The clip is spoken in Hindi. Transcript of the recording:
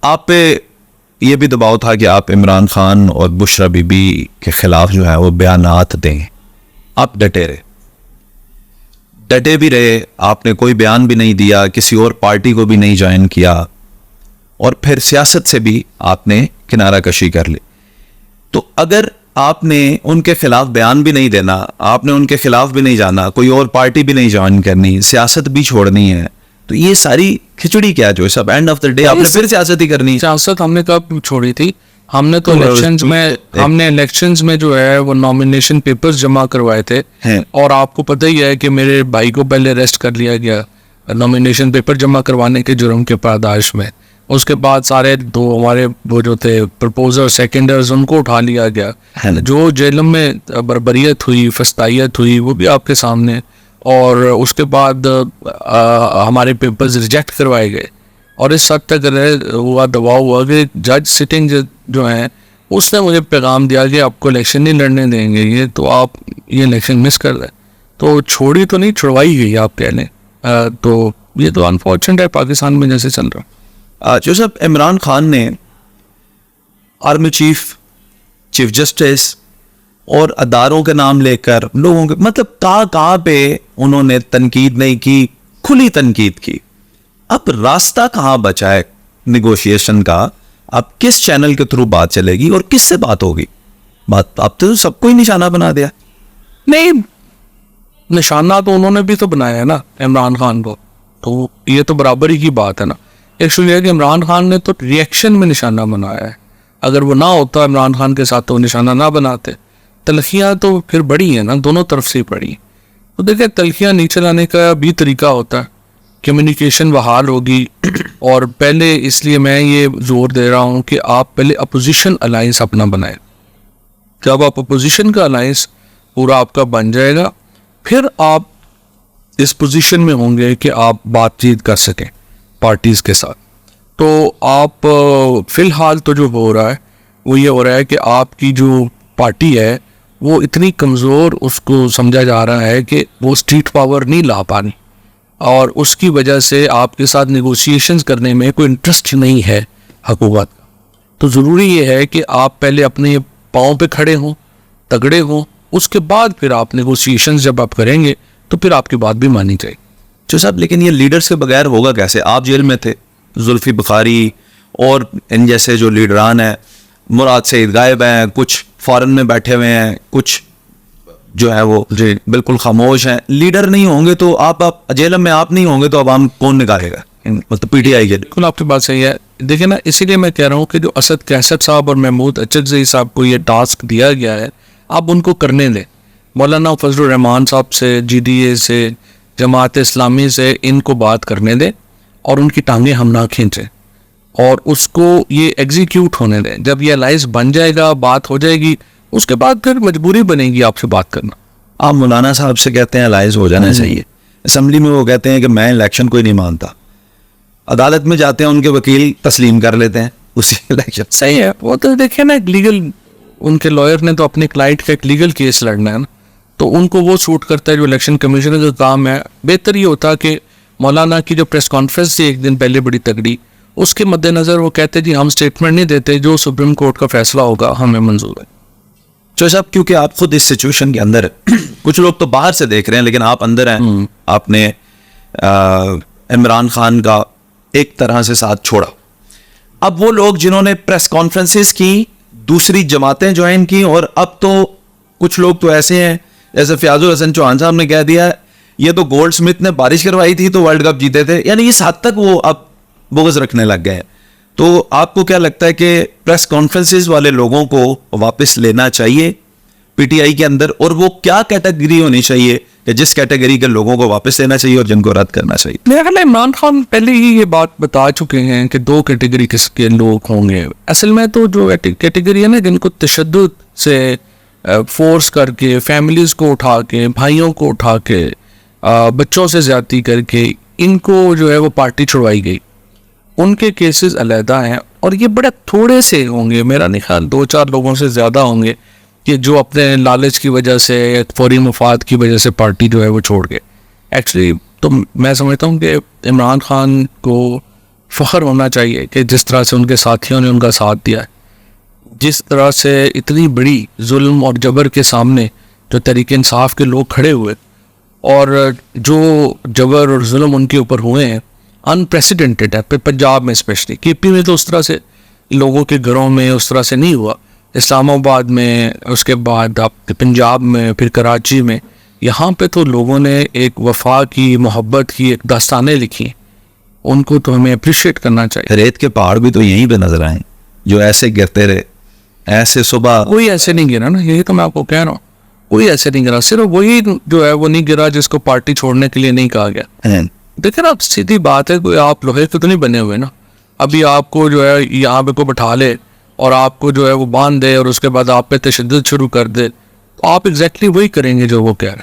आप पे ये भी दबाव था कि आप इमरान खान और बुशरा बीबी के खिलाफ जो है वो बयानात दें, आप डटे भी रहे, आपने कोई बयान भी नहीं दिया, किसी और पार्टी को भी नहीं ज्वाइन किया और फिर सियासत से भी आपने किनारा कशी कर ली। तो अगर आपने उनके खिलाफ बयान भी नहीं देना, आपने उनके खिलाफ भी नहीं जाना, कोई और पार्टी भी नहीं ज्वाइन करनी, सियासत भी छोड़नी है, तो ये सारी खिचड़ी क्या जो सब एंड ऑफ द डे आपने फिर सियासत ही करनी। सियासत हमने कब छोड़ी थी? हमने तो इलेक्शंस में जो है वो नॉमिनेशन पेपर्स जमा करवाए थे और आपको पता ही है कि मेरे भाई को पहले अरेस्ट कर लिया गया नॉमिनेशन पेपर जमा करवाने के जुर्म के पादाश में। उसके बाद सारे दो हमारे वो जो थे प्रपोजर सेकेंडर्स उनको उठा लिया गया। जो जेल में बर्बरियत हुई, फस्तायत हुई, वो भी आपके सामने। और उसके बाद हमारे पेपर्स रिजेक्ट करवाए गए और इस हद तक हुआ दबाव हुआ कि जज सिटिंग जो है उसने मुझे पैगाम दिया कि आपको इलेक्शन नहीं लड़ने देंगे, ये तो आप ये इलेक्शन मिस कर रहे। तो छोड़ी तो नहीं, छुड़वाई गई आप कह लें। तो ये तो अनफॉर्चुनेट है पाकिस्तान में जैसे चल रहा। जो सब इमरान खान ने आर्मी चीफ, चीफ जस्टिस और अदारों के नाम लेकर लोगों के मतलब कहाँ पे उन्होंने तनकीद नहीं की, खुली तनकीद की। अब रास्ता कहाँ बचा है निगोशिएशन का? अब किस चैनल के थ्रू बात चलेगी और किससे बात होगी? बात अब तो सबको ही निशाना बना दिया। नहीं, निशाना तो उन्होंने भी तो बनाया है ना इमरान खान को, तो ये तो बराबरी की बात है ना। एक्चुअली है कि इमरान खान ने तो रिएक्शन में निशाना बनाया है। अगर वो ना होता इमरान खान के साथ तो निशाना ना बनाते। तलखियाँ तो फिर बड़ी हैं ना, दोनों तरफ से पड़ी। तो देखिए, तलखियाँ नीचे लाने का भी तरीका होता है, कम्युनिकेशन बहाल होगी। और पहले इसलिए मैं ये जोर दे रहा हूँ कि आप पहले अपोजिशन अलायंस अपना बनाएं। जब आप अपोजिशन का अलायंस पूरा आपका बन जाएगा, फिर आप इस पोजीशन में होंगे कि आप बातचीत कर सकें पार्टीज़ के साथ। तो आप फ़िलहाल तो जो हो रहा है वो ये हो रहा है कि आपकी जो पार्टी है वो इतनी कमज़ोर उसको समझा जा रहा है कि वो स्ट्रीट पावर नहीं ला पानी, और उसकी वजह से आपके साथ नेगोशिएशंस करने में कोई इंटरेस्ट नहीं है हुकूमत का। तो ज़रूरी ये है कि आप पहले अपने पाँव पे खड़े हों, तगड़े हों, उसके बाद फिर आप नेगोशिएशंस जब आप करेंगे तो फिर आपकी बात भी मानी जाएगी। जो साहब, लेकिन ये लीडर्स के बगैर होगा कैसे? आप जेल में थे, जुल्फी बुखारी और इन जैसे जो लीडरान हैं, मुराद सईद गायब हैं, कुछ फॉरेन में बैठे हुए हैं, कुछ जो है वो जी बिल्कुल खामोश हैं। लीडर नहीं होंगे तो आप जेल में आप नहीं होंगे तो आवाम कौन निकालेगा? मतलब पीटीआई के। बिल्कुल आपकी बात सही है। देखिए ना, इसीलिए मैं कह रहा हूँ कि जो असद कैसर साहब और महमूद अचरजई साहब को ये टास्क दिया गया है, आप उनको करने दें। मौलाना फजलुर रहमान साहब से, जीडीए से, जमात इस्लामी से इनको बात करने दें और उनकी टांगें हम ना खींचें और उसको ये एग्जीक्यूट होने दें। जब ये अलायंस बन जाएगा, बात हो जाएगी, उसके बाद फिर मजबूरी बनेगी आपसे बात करना। आप मौलाना साहब से कहते हैं अलायंस हो जाना चाहिए, असम्बली में वो कहते हैं कि मैं इलेक्शन कोई नहीं मानता, अदालत में जाते हैं उनके वकील तस्लीम कर लेते हैं उसी इलेक्शन। सही है, वो तो देखिए ना, लीगल उनके लॉयर ने तो अपने क्लाइंट का एक लीगल केस लड़ना है ना, तो उनको वो सूट करता है जो इलेक्शन कमीशनर का काम है। बेहतर ये होता कि मौलाना की जो प्रेस कॉन्फ्रेंस थी एक दिन पहले बड़ी तगड़ी, उसके मद्देनज़र वो कहते जी हम स्टेटमेंट नहीं देते, जो सुप्रीम कोर्ट का फैसला होगा हमें मंजूर है। तो साहब, क्योंकि आप खुद इस सिचुएशन के अंदर हैं, कुछ लोग तो बाहर से देख रहे हैं लेकिन आप अंदर हैं, आपने इमरान खान का एक तरह से साथ छोड़ा। अब वो लोग जिन्होंने प्रेस कॉन्फ्रेंसेस की, दूसरी जमातें ज्वाइन की, और अब तो कुछ लोग तो ऐसे हैं जैसे फयाजुल हसन चौहान साहब ने कह दिया ये तो गोल्ड स्मिथ ने बारिश करवाई थी तो वर्ल्ड कप जीते थे। यानी इस हद तक वो अब बोगस रखने लग गए हैं। तो आपको क्या लगता है कि प्रेस कॉन्फ्रेंसेस वाले लोगों को वापस लेना चाहिए पीटीआई के अंदर, और वो क्या कैटेगरी होनी चाहिए कि जिस कैटेगरी के लोगों को वापस लेना चाहिए और जिनको रद्द करना चाहिए? मेरा ख्याल है इमरान खान पहले ही ये बात बता चुके हैं कि दो कैटेगरी किसके लोग होंगे। असल में तो जो कैटेगरी है ना, जिनको तशद्दुद से फोर्स करके, फैमिलीज को उठा के, भाइयों को उठा के, बच्चों से ज्यादती करके इनको जो है वो पार्टी छुड़वाई गई, उनके केसेस अलहदा हैं। और ये बड़े थोड़े से होंगे, मेरा नहीं ख्याल 2-4 लोगों से ज़्यादा होंगे कि जो अपने लालच की वजह से, फौरी मफाद की वजह से पार्टी जो है वो छोड़ गए। एक्चुअली तो मैं समझता हूँ कि इमरान खान को फ़ख्र होना चाहिए कि जिस तरह से उनके साथियों ने उनका साथ दिया है, जिस तरह से इतनी बड़ी जुल्म और जबर के सामने जो तहरीक इंसाफ के लोग खड़े हुए और जो जबर और जुल्म उनके ऊपर हुए हैं अनप्रेसिडेंटेड है। पंजाब में स्पेशली, केपी में तो उस तरह से लोगों के घरों में उस तरह से नहीं हुआ, इस्लामाबाद में, उसके बाद आप पंजाब में, फिर कराची में, यहाँ पे तो लोगों ने एक वफा की, मोहब्बत की एक दास्तानें लिखी हैं। उनको तो हमें अप्रिशिएट करना चाहिए। रेत के पहाड़ भी तो यहीं पे नजर आए जो ऐसे गिरते रहे, ऐसे सुबह कोई ऐसे नहीं गिरा ना, यही तो मैं आपको कह रहा हूँ, कोई ऐसे नहीं गिरा, सिर्फ वही जो है वो नहीं गिरा जिसको पार्टी छोड़ने के लिए नहीं कहा गया। हैं। देखिए ना, सीधी बात है, कोई आप लोहे के तो नहीं बने हुए ना। अभी आपको जो है यहाँ पे को बैठा ले और आपको जो है वो बांध दे और उसके बाद आप पे तशद्दुद शुरू कर दे, तो आप एग्जैक्टली वही करेंगे जो वो कह रहे हैं।